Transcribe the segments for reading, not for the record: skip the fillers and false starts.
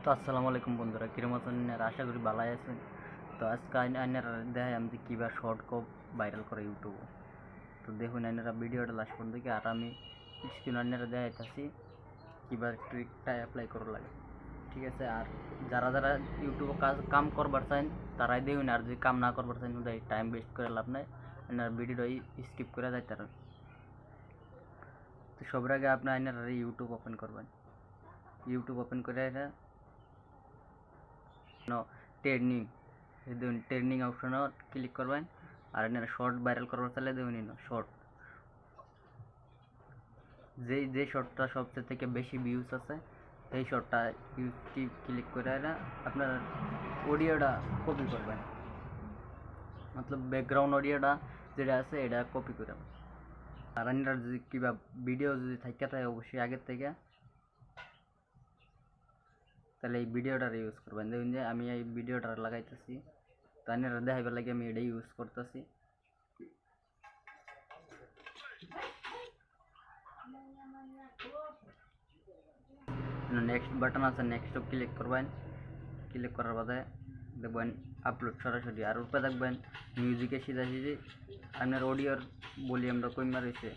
তো আসসালামু আলাইকুম বন্ধুরা, কিরম আছেন? আশা করি ভালো আছেন। তো আজকে আইনারা দেখাই আমি কীভাবে শর্ট কপ ভাইরাল করে ইউটিউবে। তো দেখুন আইনারা ভিডিওটা লাস্ট পর্যন্ত দেখি, আর আমি স্ক্রিন আইনারা দেখাইতেছি কীভাবে ট্রিকটা অ্যাপ্লাই করা লাগে। ঠিক আছে? আর যারা যারা ইউটিউবে কাম করবার চান তারাই দেখুন, আর যদি কাম না করবার চান টাইম ওয়েস্ট করে লাভ নাই, আইনারা ভিডিওটা স্কিপ করে যাইতে পারেন। তো সবার আগে আপনি আইনারা ইউটিউব ওপেন করবেন। ইউটিউব ওপেন করে ট্রেন্ডিং দেখুন, ট্রেন্ডিং অপশনও ক্লিক করবেন। আর এখানে শর্ট ভাইরাল করবার চাইলে দেখুন শর্ট, যে শর্টটা সবচেয়ে থেকে বেশি ভিউজ আছে এই শর্টটা ক্লিক করে আপনার অডিওটা কপি করবেন, মতলব ব্যাকগ্রাউন্ড অডিওটা যেটা আছে এটা কপি করবেন। আর আপনার যদি কিবা ভিডিও যদি থাকে তাই অবশ্যই আগের থেকে তাহলে এই ভিডিওটার ইউজ করবেন। দেখুন যে আমি এই ভিডিওটা লাগাইতেছি, তো আপনারা দেখাইবার লাগে আমি এটাই ইউজ করতেছি। নেক্সট বাটন আছে, নেক্সট ক্লিক করবেন। ক্লিক করার বাদে দেখবেন আপলোড সরাসরি, আর উপরে দেখবেন মিউজিকে সিধাসিধি আপনার অডিওর ভলিউমটা কমে রয়েছে,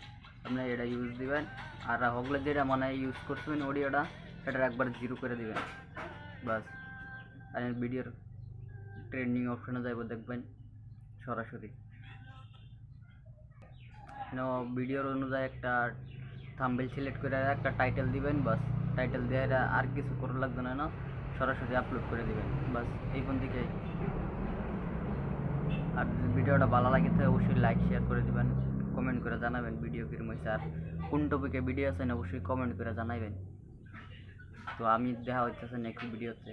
আপনি এটা ইউজ দিবেন। আর হগলে যেটা মানে ইউজ করছেন অডিওটা এটা একবার জিরো করে দিবেন, বাস। আর ভিডিওর ট্রেন্ডিং অপশনে যাইব, দেখবেন সরাসরি ভিডিওর অনুযায়ী একটা থাম্বনেল সিলেক্ট করে একটা টাইটেল দিবেন, বাস। টাইটেল দিয়ে আর কিছু করা লাগবে না, সরাসরি আপলোড করে দিবেন, বাস। এই কোন থেকে আর যদি ভিডিওটা ভালো লাগে তাহলে অবশ্যই লাইক শেয়ার করে দিবেন, কমেন্ট করে জানাবেন ভিডিও কিরম হয়েছে, আর কোন টপিকে ভিডিও আছেন অবশ্যই কমেন্ট করে জানাবেন। তো আমি দেখা হচ্ছে নেক্সট ভিডিওতে।